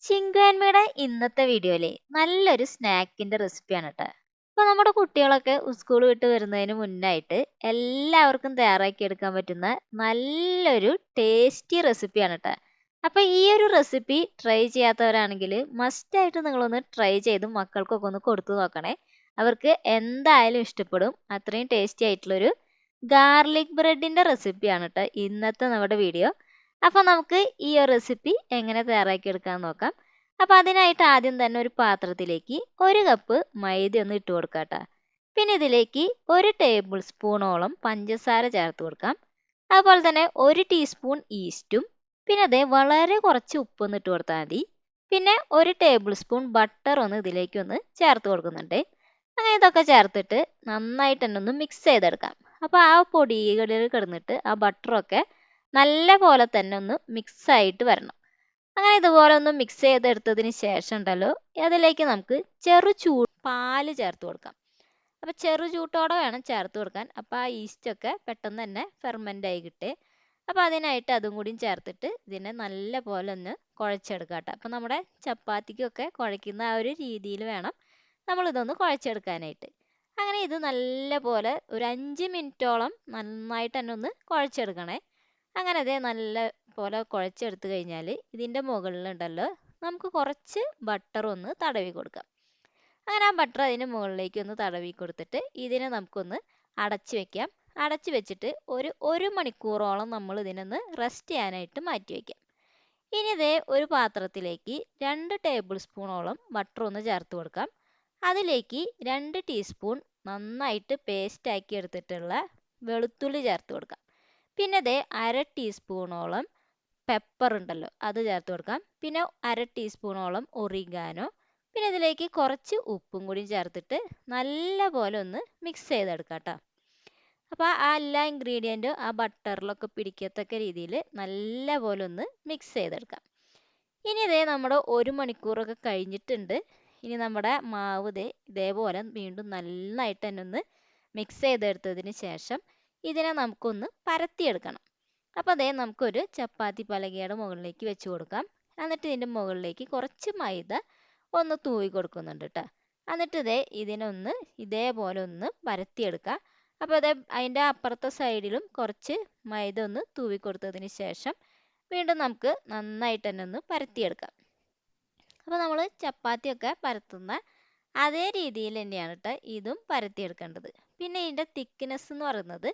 ചിങ്കുവാൻമയുടെ ഇന്നത്തെ വീഡിയോയിലെ നല്ലൊരു സ്നാക്കിന്റെ റെസിപ്പിയാണ് കേട്ടോ. അപ്പോൾ നമ്മുടെ കുട്ടികളൊക്കെ സ്കൂൾ വിട്ട് വരുന്നതിന് മുന്നായിട്ട് എല്ലാവർക്കും തയ്യാറാക്കി എടുക്കാൻ പറ്റുന്ന നല്ലൊരു ടേസ്റ്റി റെസിപ്പിയാണ് കേട്ടോ. അപ്പോൾ ഈ ഒരു റെസിപ്പി ട്രൈ ചെയ്യാത്തവരാണെങ്കിൽ മസ്റ്റായിട്ട് നിങ്ങളൊന്ന് ട്രൈ ചെയ്ത് മക്കൾക്കൊക്കെ ഒന്ന് കൊടുത്തു നോക്കണേ. അവർക്ക് എന്തായാലും ഇഷ്ടപ്പെടും. അത്രയും ടേസ്റ്റി ആയിട്ടുള്ളൊരു ഗാർലിക് ബ്രെഡിന്റെ റെസിപ്പിയാണ് കേട്ടോ ഇന്നത്തെ നമ്മുടെ വീഡിയോ. അപ്പോൾ നമുക്ക് ഈ ഒരു റെസിപ്പി എങ്ങനെ തയ്യാറാക്കി എടുക്കാൻ നോക്കാം. അപ്പോൾ അതിനായിട്ട് ആദ്യം തന്നെ ഒരു പാത്രത്തിലേക്ക് 1 കപ്പ് മൈദ ഒന്ന് ഇട്ട് കൊടുക്കാം കേട്ടോ. പിന്നെ ഇതിലേക്ക് 1 ടേബിൾ സ്പൂണോളം പഞ്ചസാര ചേർത്ത് കൊടുക്കാം. അതുപോലെ തന്നെ 1 ടീസ്പൂൺ ഈസ്റ്റും പിന്നെ അതേ വളരെ കുറച്ച് ഉപ്പൊന്ന് ഇട്ട് കൊടുത്താൽ മതി. പിന്നെ 1 ടേബിൾ സ്പൂൺ ബട്ടർ ഒന്ന് ഇതിലേക്ക് ഒന്ന് ചേർത്ത് കൊടുക്കുന്നുണ്ട്. അങ്ങനെ ഇതൊക്കെ ചേർത്തിട്ട് നന്നായിട്ട് തന്നെ ഒന്ന് മിക്സ് ചെയ്തെടുക്കാം. അപ്പോൾ ആ പൊടികളിൽ കിടന്നിട്ട് ആ ബട്ടറൊക്കെ നല്ല പോലെ തന്നെ ഒന്ന് മിക്സ് ആയിട്ട് വരണം. അങ്ങനെ ഇതുപോലെ ഒന്ന് മിക്സ് ചെയ്തെടുത്തതിന് ശേഷം ഉണ്ടല്ലോ അതിലേക്ക് നമുക്ക് പാല് ചേർത്ത് കൊടുക്കാം. അപ്പോൾ ചെറു ചൂട്ടോടെ വേണം ചേർത്ത് കൊടുക്കാൻ. അപ്പോൾ ആ ഈസ്റ്റൊക്കെ പെട്ടെന്ന് തന്നെ ഫെർമെൻ്റ് ആയി കിട്ടേ. അപ്പോൾ അതിനായിട്ട് അതും കൂടിയും ചേർത്തിട്ട് ഇതിനെ നല്ല പോലെ ഒന്ന് കുഴച്ചെടുക്കാം കേട്ടോ. അപ്പോൾ നമ്മുടെ ചപ്പാത്തിക്കൊക്കെ കുഴയ്ക്കുന്ന ആ ഒരു രീതിയിൽ വേണം നമ്മളിതൊന്ന് കുഴച്ചെടുക്കാനായിട്ട്. അങ്ങനെ ഇത് നല്ല പോലെ ഒരു 5 മിനിറ്റോളം നന്നായിട്ട് തന്നെ ഒന്ന് കുഴച്ചെടുക്കണേ. അങ്ങനെ അതേ നല്ല പോലെ കുഴച്ചെടുത്ത് കഴിഞ്ഞാൽ ഇതിൻ്റെ മുകളിലുണ്ടല്ലോ നമുക്ക് കുറച്ച് ബട്ടർ ഒന്ന് തടവി കൊടുക്കാം. അങ്ങനെ ആ ബട്ടർ അതിന് മുകളിലേക്ക് ഒന്ന് തടവി കൊടുത്തിട്ട് ഇതിനെ നമുക്കൊന്ന് അടച്ചു വെക്കാം. അടച്ചു വെച്ചിട്ട് ഒരു മണിക്കൂറോളം നമ്മൾ ഇതിനൊന്ന് റെസ്റ്റ് ചെയ്യാനായിട്ട് മാറ്റി വയ്ക്കാം. ഇനി ഇതേ ഒരു പാത്രത്തിലേക്ക് 2 ടേബിൾ സ്പൂണോളം ബട്ടർ ഒന്ന് ചേർത്ത് കൊടുക്കാം. അതിലേക്ക് 2 ടീസ്പൂൺ നന്നായിട്ട് പേസ്റ്റ് ആക്കി എടുത്തിട്ടുള്ള വെളുത്തുള്ളി ചേർത്ത് കൊടുക്കാം. പിന്നെ ദേ 1/2 ടീസ്പൂണോളം പെപ്പർ ഉണ്ടല്ലോ അത് ചേർത്ത് കൊടുക്കാം. പിന്നെ 1/2 ടീസ്പൂണോളം ഒറിഗാനോ പിന്നെ ഇതിലേക്ക് കുറച്ച് ഉപ്പും കൂടി ചേർത്തിട്ട് നല്ല പോലെ ഒന്ന് മിക്സ് ചെയ്തെടുക്കാം കേട്ടോ. അപ്പോൾ ആ എല്ലാ ഇൻഗ്രീഡിയൻറ്റും ആ ബട്ടറിലൊക്കെ പിടിക്കത്തക്ക രീതിയിൽ നല്ല പോലെ ഒന്ന് മിക്സ് ചെയ്തെടുക്കാം. ഇനി ഇതേ നമ്മുടെ 1 മണിക്കൂറൊക്കെ കഴിഞ്ഞിട്ടുണ്ട്. ഇനി നമ്മുടെ മാവ് ഇതേപോലെ വീണ്ടും നന്നായിട്ട് തന്നെ ഒന്ന് മിക്സ് ചെയ്തെടുത്തതിന് ശേഷം ഇതിനെ നമുക്കൊന്ന് പരത്തിയെടുക്കണം. അപ്പോൾ നമുക്കൊരു ചപ്പാത്തി പലകയുടെ മുകളിലേക്ക് വെച്ച് കൊടുക്കാം. എന്നിട്ട് ഇതിൻ്റെ മുകളിലേക്ക് കുറച്ച് മൈദ ഒന്ന് തൂവി കൊടുക്കുന്നുണ്ട് കേട്ടോ. എന്നിട്ട് ഇതിനൊന്ന് ഇതേപോലെ ഒന്ന് പരത്തിയെടുക്കുക. അപ്പോൾ അതിൻ്റെ അപ്പുറത്തെ സൈഡിലും കുറച്ച് മൈദ ഒന്ന് തൂവി കൊടുത്തതിന് ശേഷം വീണ്ടും നമുക്ക് നന്നായിട്ട് തന്നെ ഒന്ന് പരത്തിയെടുക്കാം. അപ്പോൾ നമ്മൾ ചപ്പാത്തിയൊക്കെ പരത്തുന്ന അതേ രീതിയിൽ തന്നെയാണ് കേട്ടോ ഇതും പരത്തിയെടുക്കേണ്ടത്. പിന്നെ ഇതിൻ്റെ തിക്നെസ് എന്ന് പറയുന്നത്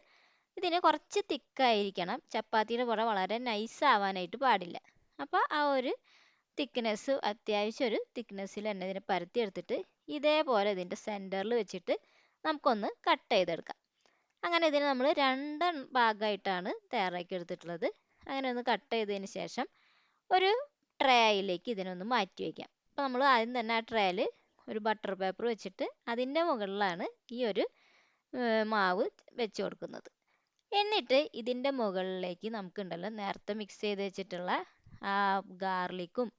ഇതിന് കുറച്ച് തിക്കായിരിക്കണം. ചപ്പാത്തിയുടെ പോലെ വളരെ നൈസ് ആവാനായിട്ട് പാടില്ല. അപ്പോൾ ആ ഒരു തിക്നെസ് അത്യാവശ്യം ഒരു തിക്നെസ്സിൽ തന്നെ ഇതിനെ പരത്തിയെടുത്തിട്ട് ഇതേപോലെ ഇതിൻ്റെ സെൻറ്ററിൽ വെച്ചിട്ട് നമുക്കൊന്ന് കട്ട് ചെയ്തെടുക്കാം. അങ്ങനെ ഇതിനെ നമ്മൾ 2 ഭാഗമായിട്ടാണ് തയ്യാറാക്കി എടുത്തിട്ടുള്ളത്. അങ്ങനെ ഒന്ന് കട്ട് ചെയ്തതിന് ശേഷം ഒരു ട്രേയിലേക്ക് ഇതിനൊന്ന് മാറ്റി വയ്ക്കാം. അപ്പോൾ നമ്മൾ ആദ്യം തന്നെ ആ ട്രേയിൽ ഒരു ബട്ടർ പേപ്പർ വെച്ചിട്ട് അതിൻ്റെ മുകളിലാണ് ഈ ഒരു മാവ് വെച്ച് കൊടുക്കുന്നത്. എന്നിട്ട് ഇതിൻ്റെ മുകളിലേക്ക് നമുക്കുണ്ടല്ലോ നേരത്തെ മിക്സ് ചെയ്ത് വെച്ചിട്ടുള്ള ആ ഗാർലിക്കും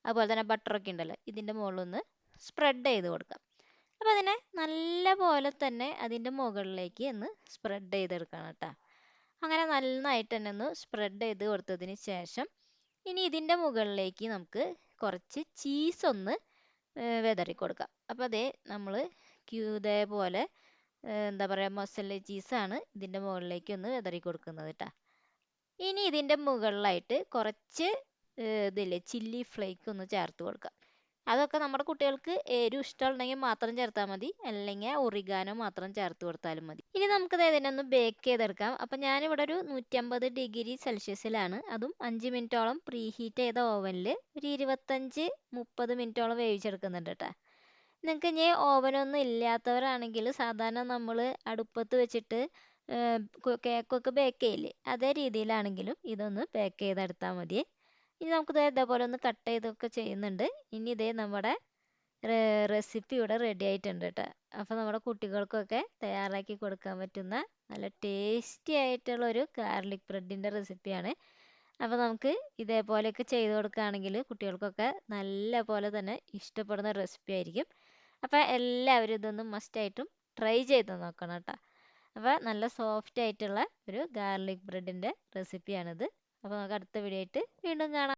അതുപോലെ തന്നെ ബട്ടറൊക്കെ ഉണ്ടല്ലോ ഇതിൻ്റെ മുകളിലൊന്ന് സ്പ്രെഡ് ചെയ്ത് കൊടുക്കാം. അപ്പോൾ അതിനെ നല്ല പോലെ തന്നെ അതിൻ്റെ മുകളിലേക്ക് ഒന്ന് സ്പ്രെഡ് ചെയ്തെടുക്കണം കേട്ടോ. അങ്ങനെ നന്നായിട്ട് തന്നെ ഒന്ന് സ്പ്രെഡ് ചെയ്ത് കൊടുത്തതിന് ശേഷം ഇനി ഇതിൻ്റെ മുകളിലേക്ക് നമുക്ക് കുറച്ച് ചീസ് ഒന്ന് വിതറി കൊടുക്കാം. അപ്പോൾ നമ്മൾ ഇതേപോലെ എന്താ പറയുക മൊസല്ല ചീസാണ് ഇതിൻ്റെ മുകളിലേക്ക് ഒന്ന് വിതറി കൊടുക്കുന്നത് കേട്ടോ. ഇനി ഇതിൻ്റെ മുകളിലായിട്ട് കുറച്ച് ചില്ലി ഫ്ലേക്ക് ഒന്ന് ചേർത്ത് കൊടുക്കാം. അതൊക്കെ നമ്മുടെ കുട്ടികൾക്ക് എരിവ് ഇഷ്ടമുണ്ടെങ്കിൽ മാത്രം ചേർത്താൽ മതി, അല്ലെങ്കിൽ ഒറിഗാനോ മാത്രം ചേർത്ത് കൊടുത്താലും മതി. ഇനി നമുക്ക് ഇതിനൊന്ന് ബേക്ക് ചെയ്തെടുക്കാം. അപ്പം ഞാനിവിടെ ഒരു 150 ഡിഗ്രി സെൽഷ്യസിലാണ്, അതും 5 മിനിറ്റോളം പ്രീ ഹീറ്റ് ചെയ്ത ഓവനിൽ ഒരു 25-30 മിനിറ്റോളം വേവിച്ചെടുക്കുന്നുണ്ട് കേട്ടോ. നിങ്ങൾക്ക് ഇനി ഓവനൊന്നും ഇല്ലാത്തവരാണെങ്കിൽ സാധാരണ നമ്മൾ അടുപ്പത്ത് വെച്ചിട്ട് കേക്കൊക്കെ ബേക്ക് ചെയ്യില്ലേ അതേ രീതിയിലാണെങ്കിലും ഇതൊന്ന് ബേക്ക് ചെയ്തെടുത്താൽ മതി. ഇനി നമുക്ക് ഇതേപോലെ ഒന്ന് കട്ട് ചെയ്തൊക്കെ ചെയ്യുന്നുണ്ട്. ഇനി നമ്മുടെ റെസിപ്പി ഇവിടെ റെഡി ആയിട്ടുണ്ട് കേട്ടോ. അപ്പോൾ നമ്മുടെ കുട്ടികൾക്കൊക്കെ തയ്യാറാക്കി കൊടുക്കാൻ പറ്റുന്ന നല്ല ടേസ്റ്റി ആയിട്ടുള്ള ഒരു ഗാർലിക് ബ്രെഡിൻ്റെ റെസിപ്പിയാണ്. അപ്പോൾ നമുക്ക് ഇതേപോലെയൊക്കെ ചെയ്ത് കൊടുക്കുകയാണെങ്കിൽ കുട്ടികൾക്കൊക്കെ നല്ല പോലെ തന്നെ ഇഷ്ടപ്പെടുന്ന റെസിപ്പി ആയിരിക്കും. അപ്പോൾ എല്ലാവരും ഇതൊന്നും മസ്റ്റായിട്ടും ട്രൈ ചെയ്ത് നോക്കണം കേട്ടോ. അപ്പോൾ നല്ല സോഫ്റ്റ് ആയിട്ടുള്ള ഒരു ഗാർലിക് ബ്രെഡിൻ്റെ റെസിപ്പിയാണിത്. അപ്പോൾ നമുക്ക് അടുത്ത വീഡിയോ ആയിട്ട് വീണ്ടും കാണാം.